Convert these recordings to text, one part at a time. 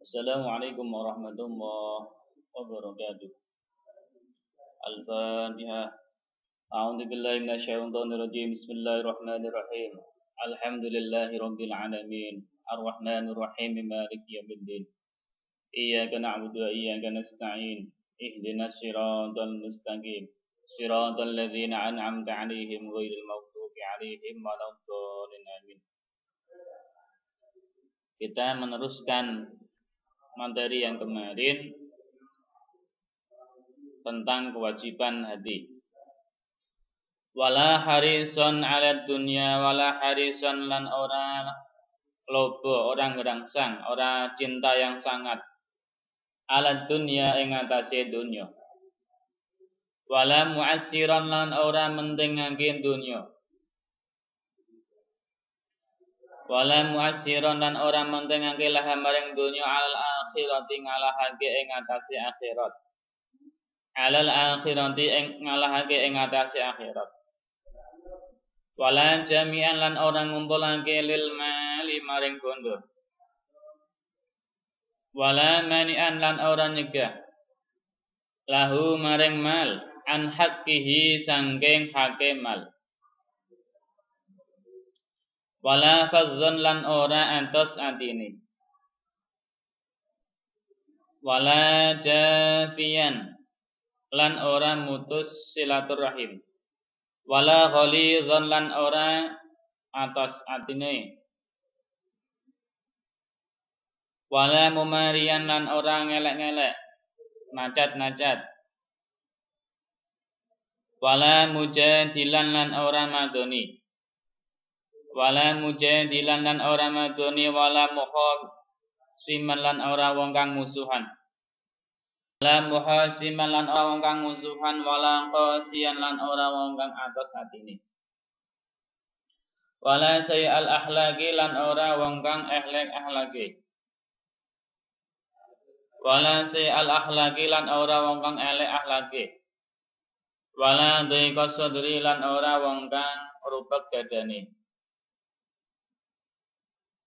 Assalamualaikum warahmatullahi wabarakatuh. Al-Fatihah. A'udzu billahi minasyaitonir rajim. Bismillahirrahmanirrahim. Alhamdulillahi rabbil alamin. Arrahmanir rahim. Maliki yaumiddin. Iyyaka na'budu wa iyyaka nasta'in. Ihdinas siratal mustaqim. Siratal ladzina an'amta 'alaihim ghairil maghdubi 'alaihim waladdallin. Amin. Kita meneruskan materi yang kemarin tentang kewajiban hati. Wala harison 'ala dunya wala harison lan ora lobo orang ngerangsang, ora cinta yang sangat 'ala dunya ing atase dunya. Wala mu'assiron lan ora mentingake dunya. Wala mu'assiron lan ora mentingake laha maring dunya al akhirati ngalahake ing atase akhirat. Alal akhirati ing ngalahake ing atase akhirat. Wala jami'an lan ora ngumpulake lil mali maring bondo. Wala mani'an lan ora nyegah lahu maring mal an haqqihi sangking hake mal. Wala fadzon lan ora antos atine. Wala jafian lan ora mutus silaturahim. Wala ghalidhon lan ora atas atine. Wala mumarian lan ora ngelek-ngelek, nacat-nacat. Wala mujadilan lan ora madoni. Wala mujadilan lan ora madoni. Wala muhasiman lan ora wong kang musuhan. Wala muhasiman lan ora wong kang musuhan. Wala qasian lan ora wong kang atos atine. Wala sayal akhlaqi lan ora wong kang akhlaqi. Wala sayal akhlaqi lan ora wong kang akhlaqi. Wala dhiqa sadri lan ora wong kang rupek dadane.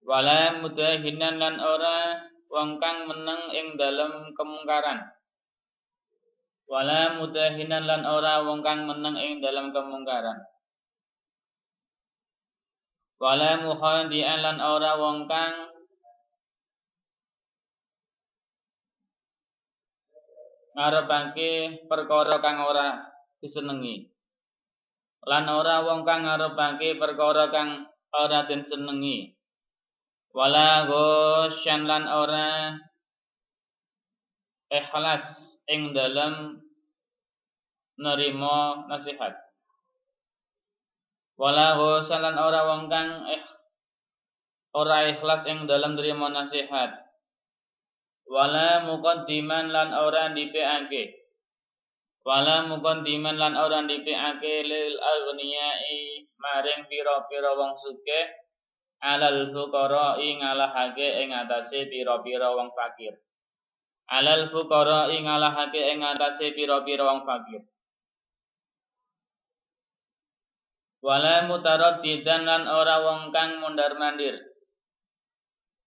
Wala mudahinan lan ora wong kang meneng ing dalem kemungkaran. Wala mudahinan lan ora wong kang meneng ing dalem kemungkaran. Wala mukhadi'an lan ora wong kang ngarepake perkara kang ora disenengi. Lan ora wong kang ngarepake perkara kang ora disenengi. Wala ghosyan lan ora ikhlas ing dalam nerima nasihat. Wala ghosyan lan ora wong kang ora ikhlas ing dalam nerima nasihat. Wala muqaddiman lan ora ndhipikake. Wala muqaddiman lan ora ndhipikake lil aghniyai maring pira-pira wong sugih. Alal fuqara'i ngalahake ing atase pira-pira wong fakir. Alal fuqara'i ngalahake ing atase pira-pira wong fakir. Wala mutaraddidan lan ora wong kang mondar-mandir.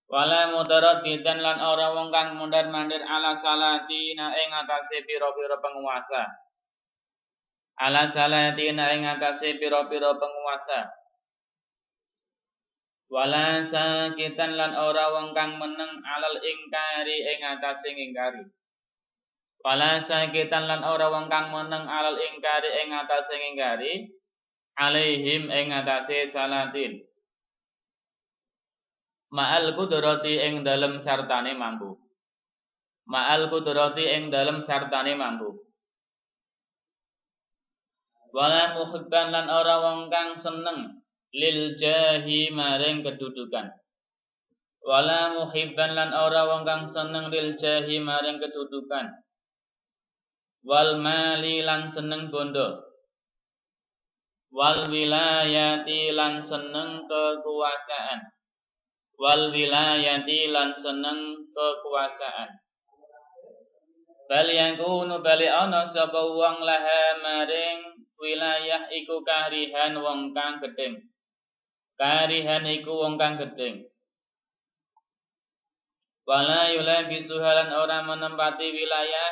Wala mutaraddidan lan ora wong kang mondar-mandir ala salatina ing atase pira-pira penguasa. Ala salatina ing atase pira-pira penguasa. Wala sakitan lan ora wong kang meneng alal ingkari ing atase ngingkari. Wala sakitan lan ora wong kang meneng alal ingkari ing atase ngingkari. Alaihim ing atase salatin. Ma'al qudrati ing dalem sartane mampu. Ma'al qudrati ing dalem sartane mampu. Wala muhibban lan ora wong kang seneng lil jahi maring kedudukan. Wala muhibban lan ora wong kang seneng lil jahi maring kedudukan. Wal mali lan seneng bondo. Wal wilayati lan seneng kekuasaan. Wal wilayati lan seneng kekuasaan. Bal yakunu bali ana sapa wong laha maring wilayah iku karihan wong kang gedeng. Karihan iku wong kang gedeng. Wala yulabisuha lan ora menempati wilayah.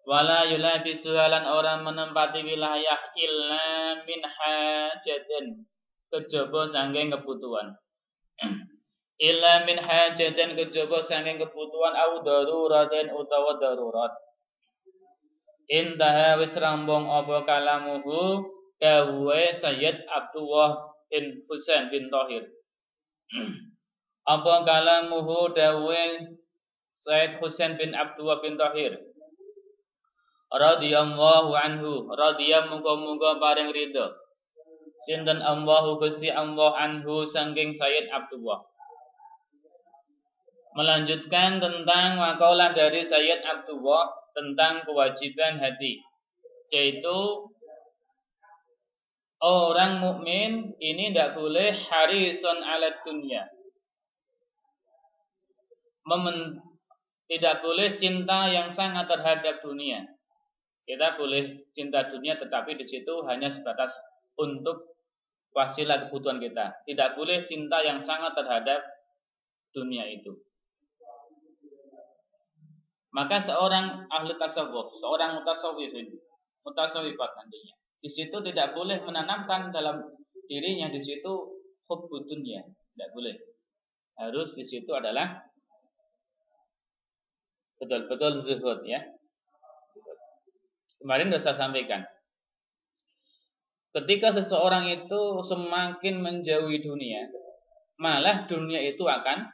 Wala yulabisuha lan ora menempati wilayah illa min hajatin, kejaba saking kebutuhan. Illa min hajatin, kejaba saking kebutuhan au daruratin utawa darurat. Intaha wis rambung apa kalamuhu dawuhe Sayyid Abdullah bin Husain bin Thahir. Apa kalamuhu dawuhe Sayyid Husain bin Abdullah bin Thahir. Radhiyallahu anhu, radhiya muga-muga paring ridho. Sinten Allahu Gusti Allah anhu saking Sayyid Abdullah. Melanjutkan tentang makalah dari Sayyid Abdullah tentang kewajiban hati, yaitu orang mukmin ini tidak boleh harisun ala dunya, tidak boleh cinta yang sangat terhadap dunia. Kita boleh cinta dunia, tetapi di situ hanya sebatas untuk wasilah kebutuhan kita. Tidak boleh cinta yang sangat terhadap dunia itu. Maka seorang ahli tasawuf, seorang mutasawwifat nantinya, di situ tidak boleh menanamkan dalam dirinya di situ hubbud dunya, tidak boleh. Harus di situ adalah betul-betul zuhud, ya. Kemarin sudah saya sampaikan, ketika seseorang itu semakin menjauhi dunia, malah dunia itu akan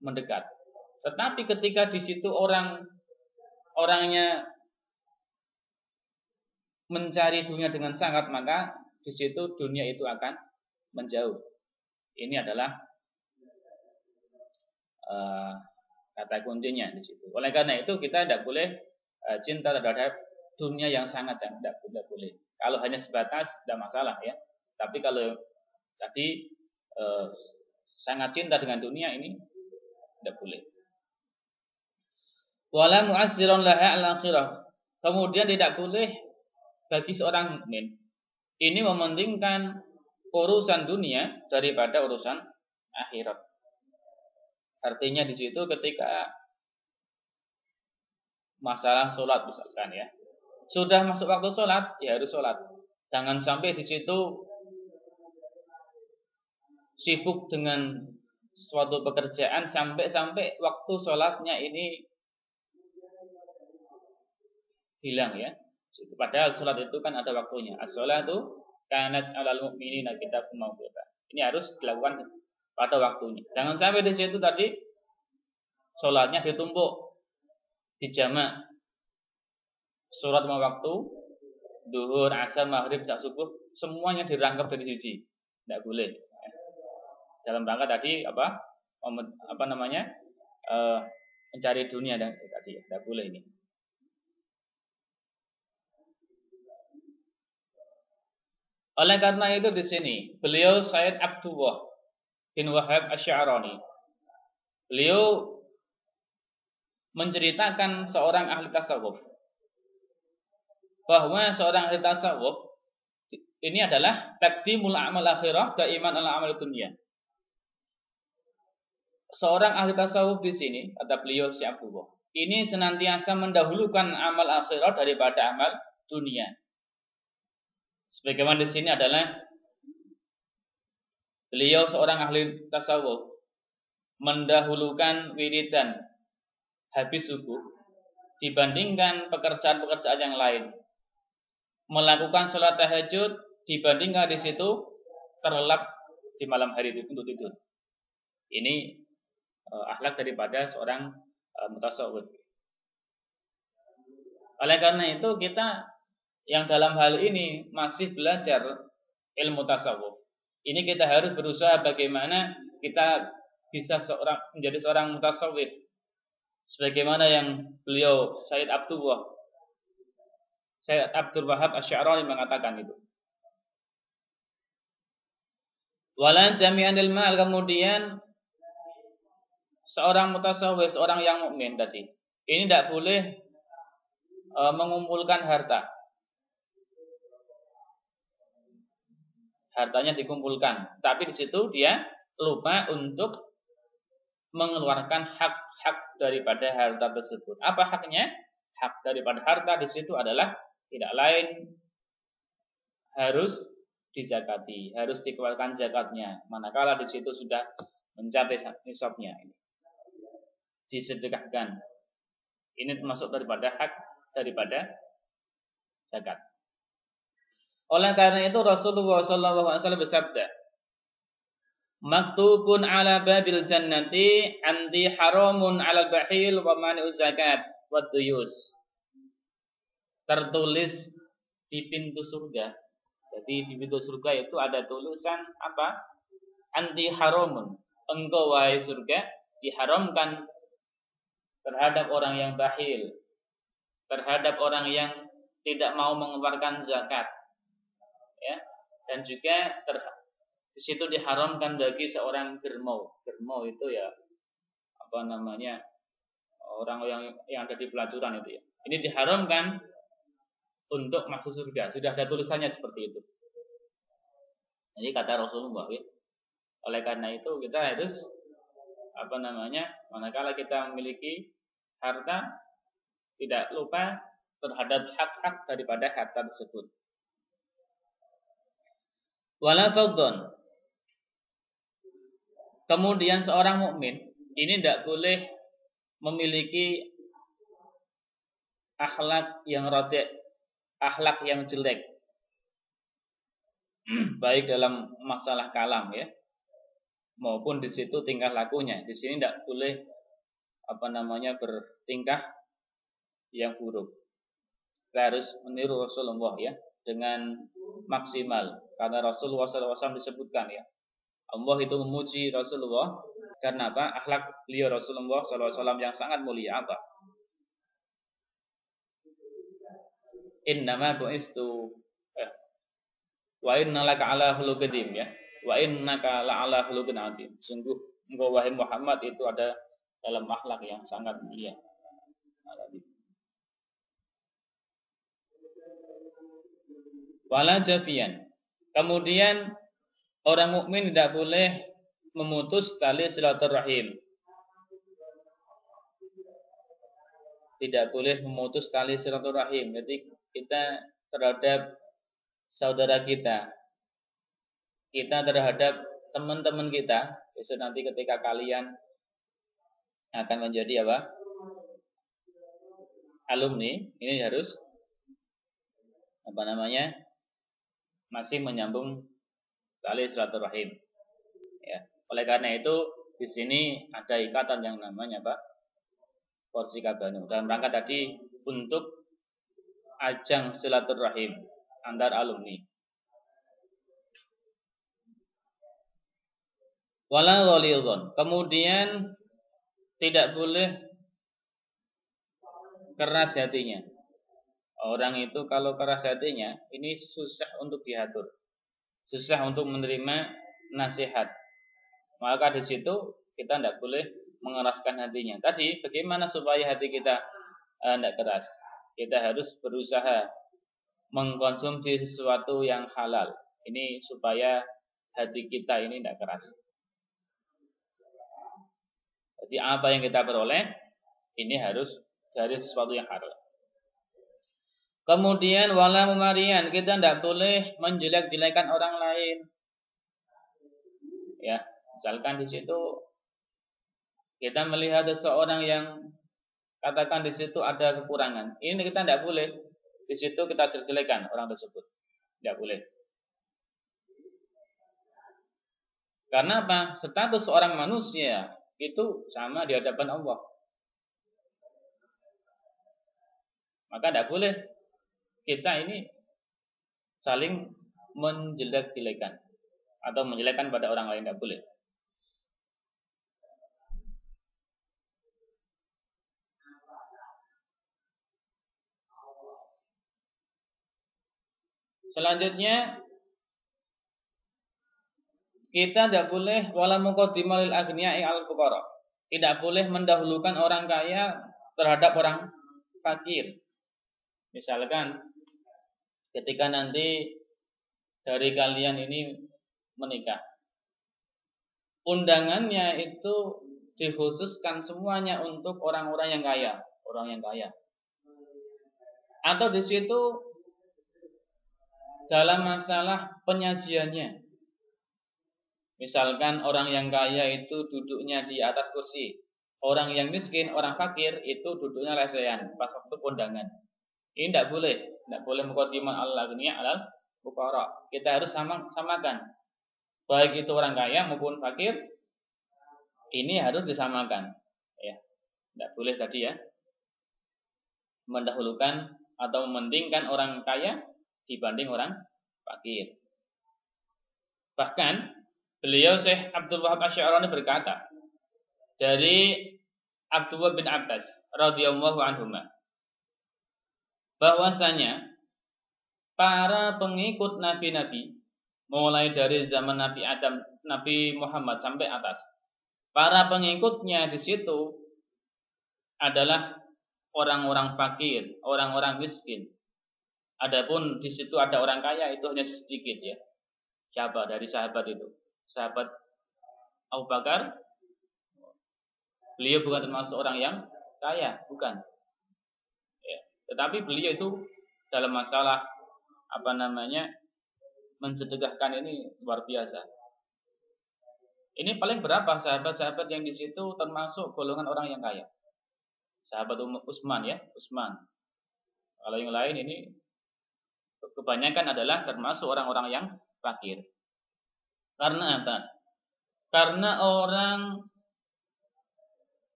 mendekat. Tetapi ketika di situ orangnya mencari dunia dengan sangat, maka di situ dunia itu akan menjauh. Ini adalah kata kuncinya di situ. Oleh karena itu kita tidak boleh cinta terhadap dunia yang sangat, tidak boleh. Kalau hanya sebatas tidak masalah, ya. Tapi kalau tadi sangat cinta dengan dunia, ini tidak boleh. Wala mu'assiran laha al-akhirah. Kemudian tidak boleh bagi seorang mukmin ini mementingkan urusan dunia daripada urusan akhirat. Artinya di situ ketika masalah sholat misalkan, ya, sudah masuk waktu sholat, ya harus sholat. Jangan sampai di situ sibuk dengan suatu pekerjaan sampai waktu sholatnya ini hilang, ya. Padahal sholat itu kan ada waktunya. As-sholatu kanat 'alal mu'minina kitabun mawquta. Ini harus dilakukan pada waktunya. Jangan sampai di situ tadi sholatnya ditumpuk, dijamak. Sholat lima waktu, duhur, asar, maghrib, isya, subuh, semuanya dirangkap dari siji. Tidak boleh. Dalam rangka tadi mencari dunia dan tadi tidak boleh ini. Oleh karena itu di sini beliau Sayyid Abdullah bin Wahab Asy'arani, beliau menceritakan seorang ahli tasawuf bahwa seorang ahli tasawuf ini adalah taqdimul amal akhirah daiman ala amal dunia. Seorang ahli tasawuf di sini, kata beliau Syekh Abdullah, ini senantiasa mendahulukan amal akhirah daripada amal dunia. Sebagaimana di sini adalah beliau seorang ahli tasawuf mendahulukan wiridan habis subuh dibandingkan pekerjaan-pekerjaan yang lain. Melakukan sholat tahajud dibandingkan di situ terlelap di malam hari untuk tidur. Ini akhlak daripada seorang mutasawwif. Oleh karena itu kita yang dalam hal ini masih belajar ilmu tasawuf, ini kita harus berusaha bagaimana kita bisa menjadi seorang mutasawwif, sebagaimana yang beliau Sayyid Abdul Wahab Asy'arani mengatakan itu. Walan jami'anil mal, kemudian seorang mutasawwif, seorang yang mukmin tadi, ini tidak boleh mengumpulkan harta. Hartanya dikumpulkan, tapi di situ dia lupa untuk mengeluarkan hak-hak daripada harta tersebut. Apa haknya? Hak daripada harta di situ adalah tidak lain harus dizakati, harus dikeluarkan zakatnya. Manakala di situ sudah mencapai nisabnya, disedekahkan. Ini termasuk daripada hak daripada zakat. Oleh karena itu Rasulullah SAW bersabda, maktubun ala babil jannati anti haramun ala bahil wa mani'u zakat wa duyus. Tertulis di pintu surga. Jadi di pintu surga itu ada tulisan apa? Anti haramun. Engkau wahai surga diharamkan terhadap orang yang bakhil, terhadap orang yang tidak mau mengeluarkan zakat. Ya. Dan juga di situ diharamkan bagi seorang germau. Germau itu ya apa namanya? Orang yang ada di pelacuran itu ya. Ini diharamkan untuk masuk surga. Sudah ada tulisannya seperti itu. Jadi kata Rasulullah, ya. Oleh karena itu kita harus apa namanya? Manakala kita memiliki harta, tidak lupa terhadap hak-hak daripada harta tersebut. Wala fadhon. Kemudian seorang mukmin ini tidak boleh memiliki akhlak yang rodek, akhlak yang jelek, baik dalam masalah kalam ya, maupun di situ tingkah lakunya. Di sini tidak boleh apa namanya bertingkah yang buruk. Kita harus meniru Rasulullah ya dengan maksimal, karena Rasulullah SAW disebutkan ya, Allah itu memuji Rasulullah karena apa? Akhlak beliau Rasulullah SAW yang sangat mulia apa? Innama bu'istu wa innaka ala khuluqin adzim ya. Wa innaka la'ala khuluqin adzim. Sungguh engkau wahai Muhammad itu ada dalam akhlak yang sangat mulia. Wala jafian. Kemudian orang mukmin tidak boleh memutus tali silaturahim. Tidak boleh memutus tali silaturahim. Jadi kita terhadap saudara kita terhadap teman-teman kita, besok nanti ketika kalian akan menjadi apa? Alumni, ini harus apa namanya? Masih menyambung tali silaturahim. Ya. Oleh karena itu di sini ada ikatan yang namanya apa? Korsikabanu. Dalam rangka tadi untuk ajang silaturahim antar alumni. Wala ghalidhon. Kemudian tidak boleh keras hatinya. Orang itu kalau keras hatinya ini susah untuk diatur. Susah untuk menerima nasihat. Maka di situ kita tidak boleh mengeraskan hatinya. Tadi bagaimana supaya hati kita tidak keras? Kita harus berusaha mengkonsumsi sesuatu yang halal. Ini supaya hati kita ini tidak keras. Jadi apa yang kita peroleh ini harus dari sesuatu yang halal. Kemudian wala memarian, kita tidak boleh menjelek-jelekan orang lain. Ya, misalkan di situ kita melihat seseorang yang katakan di situ ada kekurangan. Ini kita tidak boleh di situ kita jelek-jelekan orang tersebut. Tidak boleh. Karena apa? Status seorang manusia itu sama di hadapan Allah. Maka tidak boleh kita ini saling menjelek-jelekan atau menjelekkan pada orang lain, tidak boleh. Selanjutnya kita tidak boleh wala muqaddimal lil aghniya'i al fuqara. Tidak boleh mendahulukan orang kaya terhadap orang fakir. Misalkan ketika nanti dari kalian ini menikah, undangannya itu dikhususkan semuanya untuk orang-orang yang kaya, orang yang kaya. Atau di situ dalam masalah penyajiannya. Misalkan orang yang kaya itu duduknya di atas kursi, orang yang miskin, orang fakir itu duduknya lesehan pas waktu kondangan. Ini tidak boleh muqaddiman al-aghniya alal fuqara. Kita harus samakan. Baik itu orang kaya maupun fakir, ini harus disamakan. Ya, tidak boleh tadi ya mendahulukan atau mementingkan orang kaya dibanding orang fakir. Bahkan beliau Syekh Abdul Wahab Asy'arani berkata dari Abdullah bin Abbas radhiyallahu anhuma bahwasanya para pengikut nabi-nabi mulai dari zaman Nabi Adam, Nabi Muhammad sampai atas, para pengikutnya di situ adalah orang-orang fakir, orang-orang miskin. Adapun di situ ada orang kaya itu hanya sedikit ya. Siapa dari sahabat itu? Sahabat Abu Bakar. Beliau bukan termasuk orang yang kaya, bukan. Ya. Tetapi beliau itu dalam masalah mensedekahkan ini luar biasa. Ini paling berapa sahabat-sahabat yang di situ termasuk golongan orang yang kaya? Sahabat Utsman ya, Utsman. Kalau yang lain ini kebanyakan adalah termasuk orang-orang yang fakir. Karena apa? Karena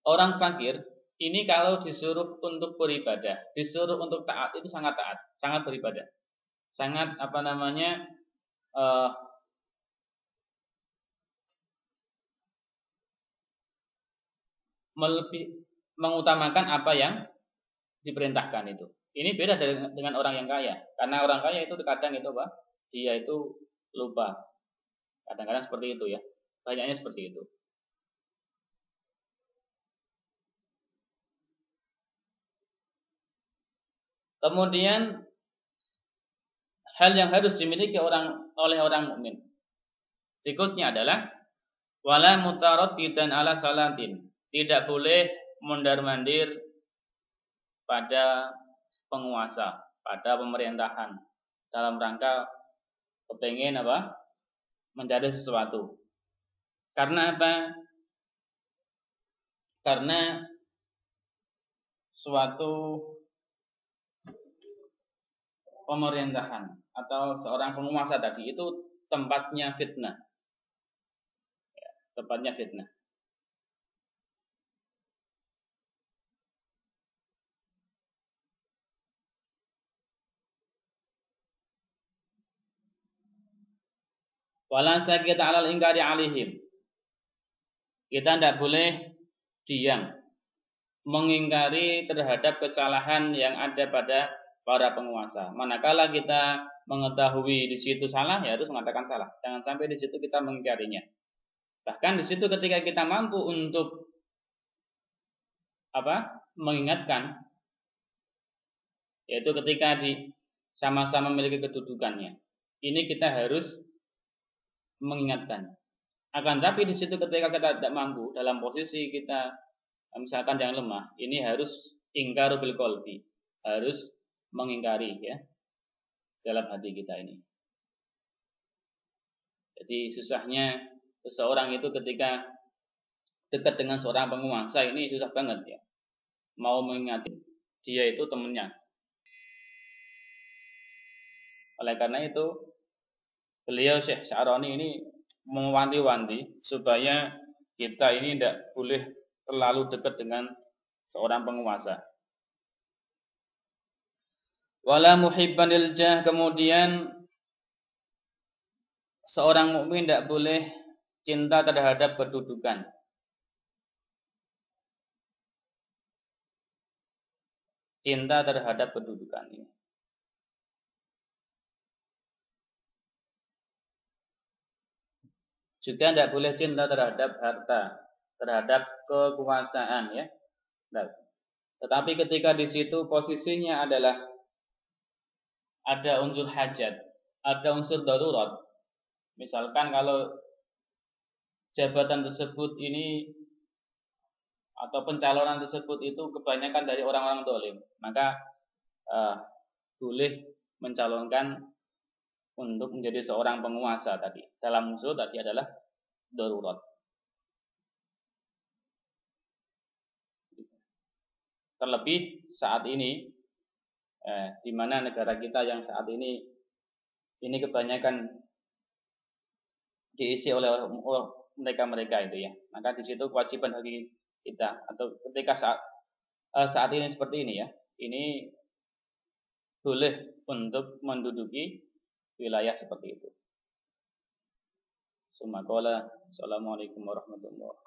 orang fakir ini kalau disuruh untuk beribadah, disuruh untuk taat itu sangat taat, sangat beribadah. Sangat mengutamakan apa yang diperintahkan itu. Ini beda dengan orang yang kaya. Karena orang kaya itu kadang itu dia itu lupa. Kadang-kadang seperti itu ya. Banyaknya seperti itu. Kemudian hal yang harus dimiliki oleh orang mukmin berikutnya adalah wala mutaraddidan ala salatin. Tidak boleh mondar-mandir pada penguasa, pada pemerintahan dalam rangka kepengen mencari sesuatu. Karena apa? Karena suatu pemerintahan atau seorang penguasa tadi itu tempatnya fitnah. Ya, tempatnya fitnah. Wala sakit 'alal ingkari 'alaihim. Kita tidak boleh diam mengingkari terhadap kesalahan yang ada pada para penguasa. Manakala kita mengetahui di situ salah, ya harus mengatakan salah. Jangan sampai di situ kita mengingkarinya. Bahkan di situ ketika kita mampu untuk mengingatkan, yaitu ketika sama-sama memiliki kedudukannya. Ini kita harus mengingatkan. Akan tapi di situ ketika kita tidak mampu dalam posisi kita misalkan yang lemah, ini harus ingkar bil qalbi, harus mengingkari ya dalam hati kita ini. Jadi susahnya seseorang itu ketika dekat dengan seorang penguasa ini susah banget ya. Mau mengingati dia itu temannya. Oleh karena itu beliau Syekh Sya'rani ini mewanti-wanti supaya kita ini tidak boleh terlalu dekat dengan seorang penguasa. Wala muhibbanil jah, kemudian seorang mukmin tidak boleh cinta terhadap kedudukan. Cinta terhadap kedudukan ini. Juga tidak boleh cinta terhadap harta, terhadap kekuasaan ya. Nah, tetapi ketika di situ posisinya adalah ada unsur hajat, ada unsur darurat. Misalkan kalau jabatan tersebut ini atau pencalonan tersebut itu kebanyakan dari orang-orang dolim, maka boleh mencalonkan untuk menjadi seorang penguasa tadi. Dalam usul tadi adalah darurat. Terlebih saat ini, di mana negara kita yang saat ini kebanyakan diisi oleh mereka-mereka itu ya. Maka di situ kewajiban bagi kita atau ketika saat ini seperti ini ya, ini boleh untuk menduduki wilayah seperti itu. Assalamualaikum warahmatullahi wabarakatuh.